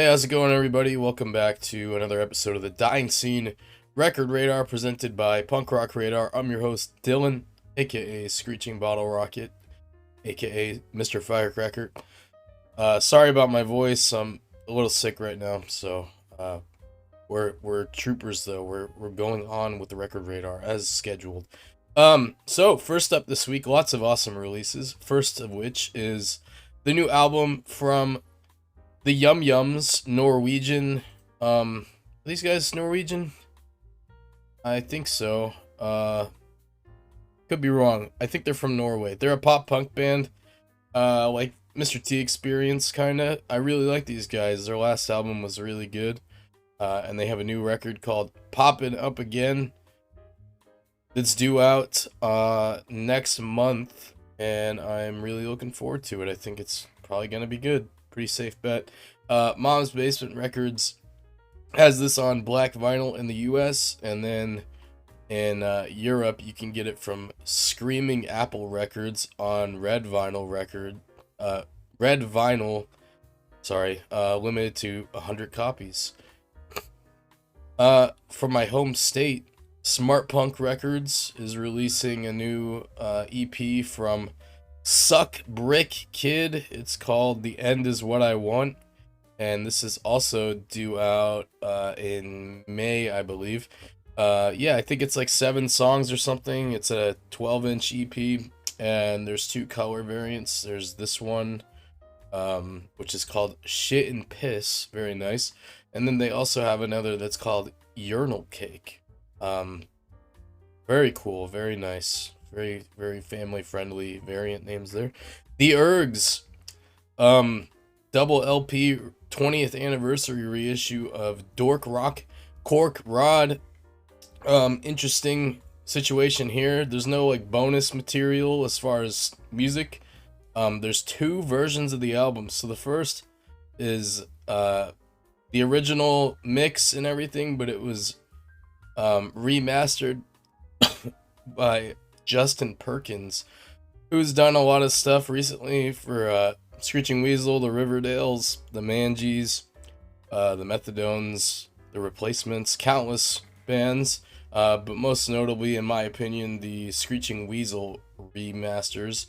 Hey, how's it going, everybody? Welcome back to another episode of the Dying Scene Record Radar presented by Punk Rock Radar. I'm your host, Dylan, aka Screeching Bottle Rocket, aka Mr. Firecracker. Sorry about my voice. I'm a little sick right now, so we're troopers though. We're going on with the Record Radar as scheduled. So first up this week, lots of awesome releases. First of which is the new album from the Yum Yums, Norwegian. Are these guys Norwegian? I think so. Could be wrong. I think they're from Norway. They're a pop punk band, like Mr. T Experience, kinda. I really like these guys. Their last album was really good, and they have a new record called "Poppin' Up Again." It's due out next month, and I'm really looking forward to it. I think it's probably gonna be good. Pretty safe bet. Mom's Basement Records has this on black vinyl in the US, and then in Europe you can get it from Screaming Apple Records on red vinyl, limited to 100 copies. From my home state, Smart Punk Records is releasing a new EP from Suck Brick Kid. It's called The End Is What I Want, and this is also due out in May, I believe. Yeah, I think it's like 7 songs or something. It's a 12-inch EP, and there's 2 color variants. There's this one, which is called Shit and Piss, very nice, and then they also have another that's called Urinal Cake. Very cool, very nice. Very, very family-friendly variant names there. The Ergs, double LP 20th anniversary reissue of Dork Rock Cork Rod. Interesting situation here. There's no like bonus material as far as music. There's 2 versions of the album. So the first is the original mix and everything, but it was remastered by Justin Perkins, who's done a lot of stuff recently for Screeching Weasel, the Riverdales, the Mangies, the Methadones, the Replacements, countless bands, but most notably, in my opinion, the Screeching Weasel remasters.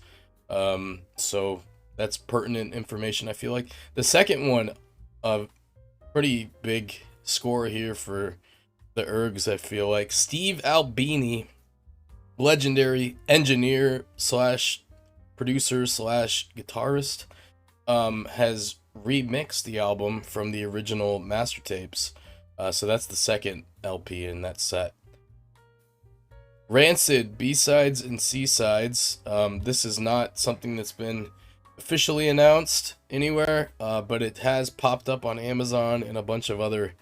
So that's pertinent information, I feel like. The second one, a pretty big score here for the Ergs, I feel like. Steve Albini, legendary engineer slash producer slash guitarist, has remixed the album from the original master tapes. So that's the second LP in that set. Rancid, B-sides and C-sides. This is not something that's been officially announced anywhere, but it has popped up on Amazon and a bunch of other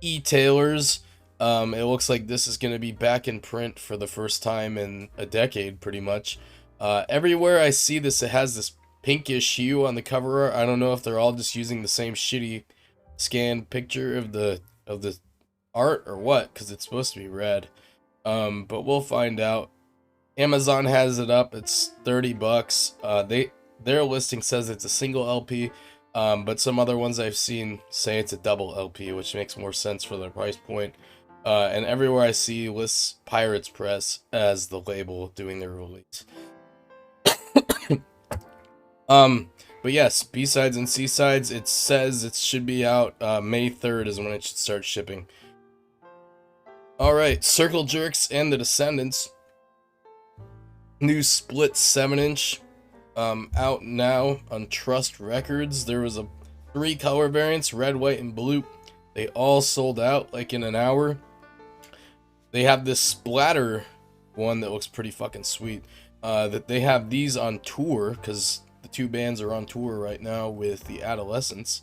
e-tailers. It looks like this is going to be back in print for the first time in a decade, pretty much. Everywhere I see this, it has this pinkish hue on the cover art. I don't know if they're all just using the same shitty scanned picture of the art or what, because it's supposed to be red. But we'll find out. Amazon has it up. It's $30. Their listing says it's a single LP, but some other ones I've seen say it's a double LP, which makes more sense for their price point. And everywhere I see lists Pirates Press as the label doing their release. But yes, B-sides and C-sides, it says it should be out May 3rd is when it should start shipping. Alright, Circle Jerks and the Descendants. New split 7-inch out now on Trust Records. There was 3 color variants, red, white, and blue. They all sold out like in an hour. They have this splatter one that looks pretty fucking sweet. That they have these on tour, because the 2 bands are on tour right now with the Adolescents.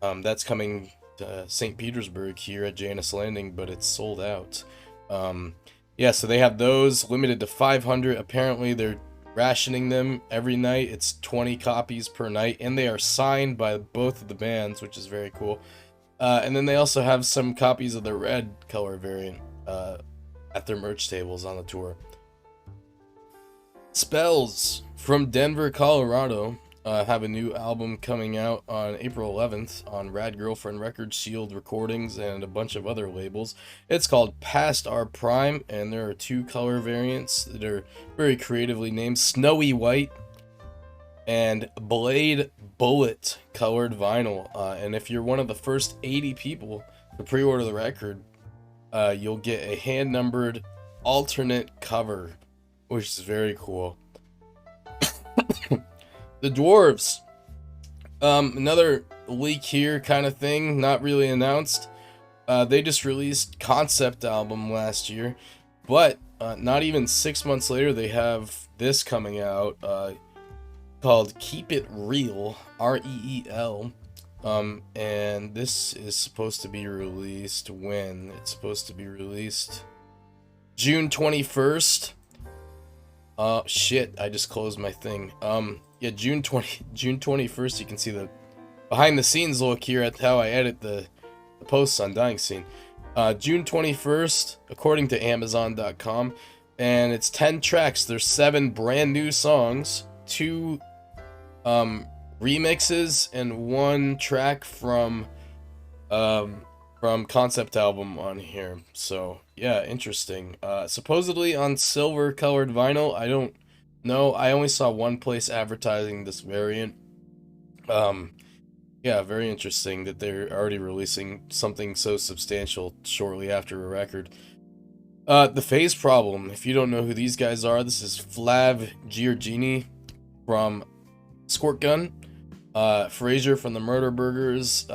That's coming to St. Petersburg here at Janus Landing, but it's sold out. Yeah, so they have those limited to 500. Apparently they're rationing them every night. It's 20 copies per night, and they are signed by both of the bands, which is very cool. And then they also have some copies of the red color variant at their merch tables on the tour. Spells from Denver, Colorado. have a new album coming out on April 11th on Rad Girlfriend Records, Shield Recordings, and a bunch of other labels. It's called Past Our Prime, and there are 2 color variants that are very creatively named: Snowy White and Blade Bullet colored vinyl. And if you're one of the first 80 people to pre-order the record, you'll get a hand-numbered alternate cover, which is very cool. The Dwarves. Another leak here kind of thing, not really announced. They just released concept album last year, but not even 6 months later, they have this coming out called Keep It Real, R-E-E-L. And this is supposed to be released when? It's supposed to be released June 21st. Shit, I just closed my thing. Yeah, June 21st, you can see the behind the scenes look here at how I edit the posts on Dying Scene. June 21st, according to Amazon.com, and it's 10 tracks. There's 7 brand new songs, 2 remixes, and 1 track from concept album on here. So yeah, interesting. Supposedly on silver colored vinyl. I don't know. I only saw one place advertising this variant. Yeah, very interesting that they're already releasing something so substantial shortly after a record. The Phase Problem. If you don't know who these guys are, this is Flav Giorgini from Squirt Gun, Fraser from the Murder Burgers,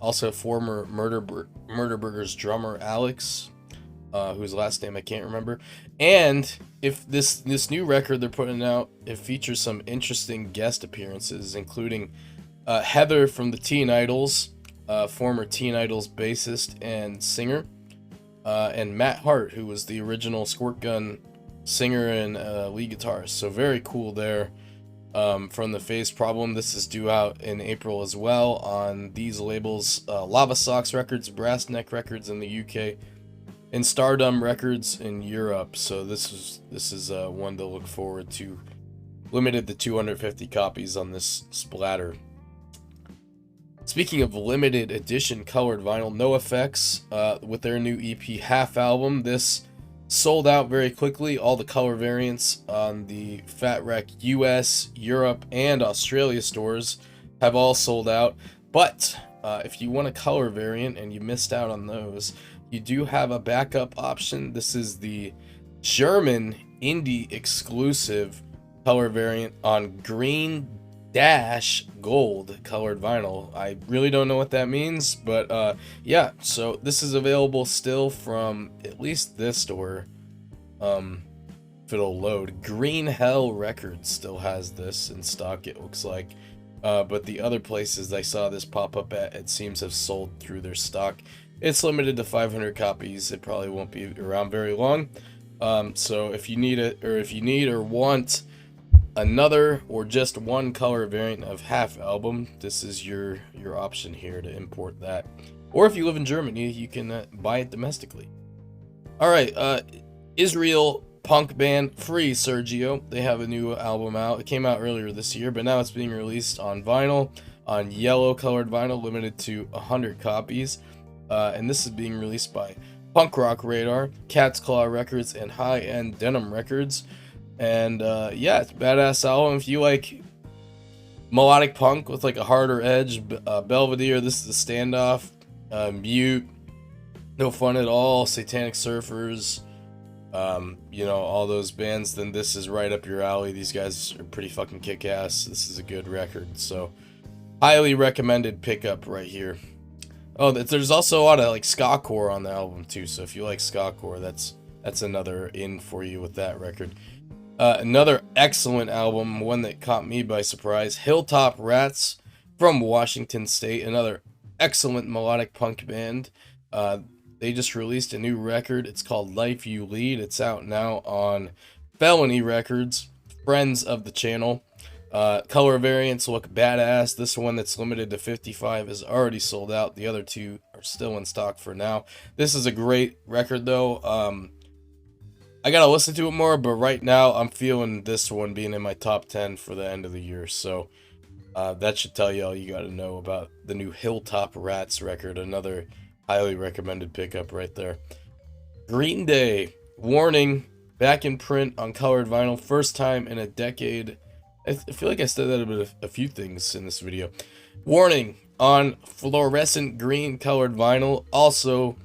also former Murder Burgers drummer Alex, whose last name I can't remember. And if this new record they're putting out, it features some interesting guest appearances, including Heather from the Teen Idols, former Teen Idols bassist and singer, and Matt Hart, who was the original Squirt Gun singer and lead guitarist. So very cool there. From the Phase Problem. This is due out in April as well on these labels: Lava Socks Records, Brass Neck Records in the UK, and Stardom Records in Europe. So this is one to look forward to. Limited to 250 copies on this splatter. Speaking of limited edition colored vinyl, NoFX with their new EP Half Album. This sold out very quickly. All the color variants on the Fat Wreck US, Europe, and Australia stores have all sold out. But if you want a color variant and you missed out on those, you do have a backup option. This is the German indie exclusive color variant on green dash gold colored vinyl. I really don't know what that means, but yeah, so this is available still from at least this store. If it'll load. Green Hell Records still has this in stock, it looks like, but the other places I saw this pop up at, it seems, have sold through their stock. It's limited to 500 copies. It probably won't be around very long. So if you need it, or if you need or want another or just one color variant of Half Album, this is your option here to import that. Or if you live in Germany, you can buy it domestically. Alright, Israel punk band Free Sergio. They have a new album out. It came out earlier this year, but now it's being released on vinyl, on yellow colored vinyl, limited to 100 copies. And this is being released by Punk Rock Radar, Cat's Claw Records, and High End Denim Records. And yeah, it's a badass album. If you like melodic punk with like a harder edge, Belvedere, this is the Standoff, Mute, No Fun at All, Satanic Surfers, you know, all those bands, then this is right up your alley. These guys are pretty fucking kick-ass. This is a good record, so highly recommended pickup right here. Oh, there's also a lot of like ska-core on the album too, so if you like ska-core, that's another in for you with that record. Another excellent album, one that caught me by surprise, Hilltop Rats from Washington State, another excellent melodic punk band. They just released a new record. It's called Life You Lead. It's out now on Felony Records, friends of the channel. Color variants look badass. This one that's limited to 55 is already sold out. The other 2 are still in stock for now. This is a great record though. I gotta listen to it more, but right now I'm feeling this one being in my top 10 for the end of the year. So That should tell you all you got to know about the new Hilltop Rats record. Another highly recommended pickup right there. Green Day, Warning, back in print on colored vinyl, first time in a decade. I feel like I said that about a few things in this video. Warning on fluorescent green colored vinyl. Also,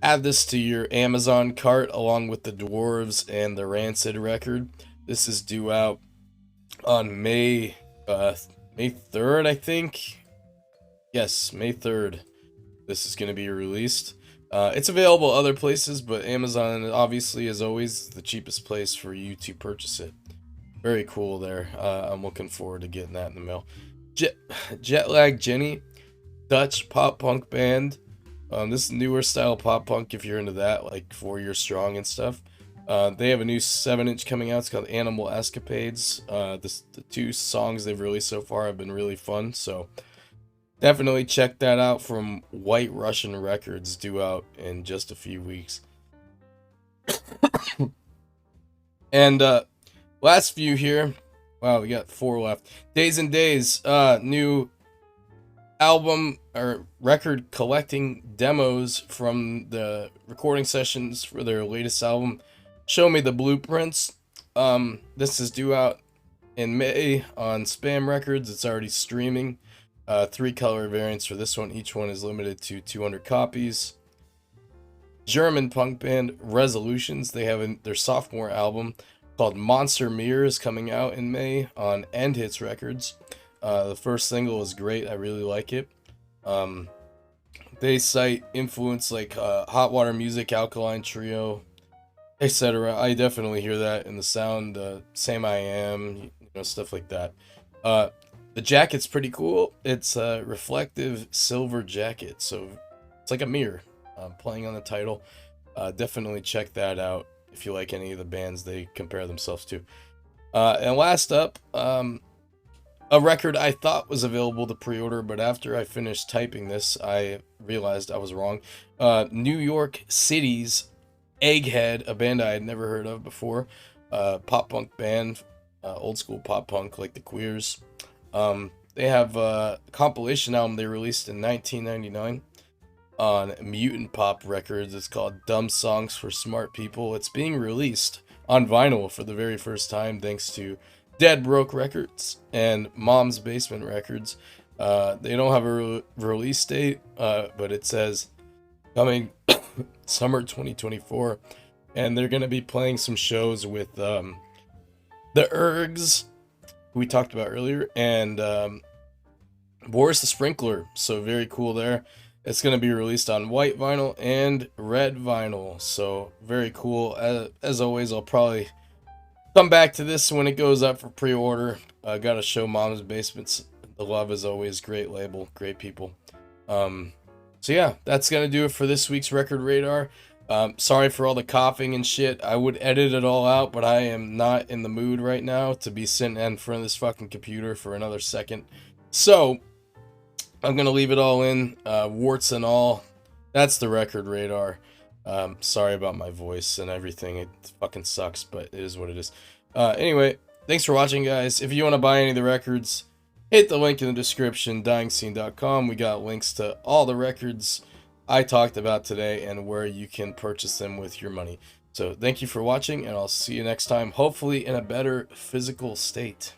add this to your Amazon cart along with the Dwarves and the Rancid record. This is due out on May 3rd, I think. Yes, May 3rd. This is going to be released. It's available other places, but Amazon, obviously, as always, the cheapest place for you to purchase it. Very cool there. I'm looking forward to getting that in the mail. Jetlag Jenny, Dutch pop punk band. This is newer style pop punk if you're into that, like 4 Year Strong and stuff. They have a new 7-inch coming out. It's called Animal Escapades. The 2 songs they've released so far have been really fun, so definitely check that out from White Russian Records, due out in just a few weeks. And last few here. Wow, we got 4 left. Days and Days, new album or record collecting demos from the recording sessions for their latest album, Show Me the Blueprints. This is due out in May on Spam Records. It's already streaming. 3 color variants for this one. Each one is limited to 200 copies. German punk band Resolutions. They have their sophomore album called Monster Mirrors coming out in May on End Hits Records. The first single is great. I really like it. They cite influence like Hot Water Music, Alkaline Trio, etc. I definitely hear that in the sound. Same I Am, stuff like that. The jacket's pretty cool. It's a reflective silver jacket, so it's like a mirror playing on the title. Definitely check that out if you like any of the bands they compare themselves to. And last up, a record I thought was available to pre-order, but after I finished typing this, I realized I was wrong. New York City's Egghead, a band I had never heard of before. Pop punk band, old school pop punk like the Queers. They have a compilation album they released in 1999 on Mutant Pop Records. It's called Dumb Songs for Smart People. It's being released on vinyl for the very first time thanks to Dead Broke Records and Mom's Basement Records. They don't have a release date, but it says coming summer 2024, and they're going to be playing some shows with the Ergs, who we talked about earlier, and Boris the Sprinkler. So very cool there. It's going to be released on white vinyl and red vinyl, so very cool. As always, I'll probably come back to this when it goes up for pre-order. I gotta show Mom's Basements the love, as always. Great label, great people. So yeah, that's gonna do it for this week's Record Radar. Sorry for all the coughing and shit. I would edit it all out, but I am not in the mood right now to be sitting in front of this fucking computer for another second. So I'm gonna leave it all in, warts and all. That's the Record Radar. Sorry about my voice and everything. It fucking sucks, but it is what it is. Anyway, thanks for watching, guys. If you want to buy any of the records, hit the link in the description, dyingscene.com. We got links to all the records I talked about today and where you can purchase them with your money. So thank you for watching, and I'll see you next time, hopefully in a better physical state.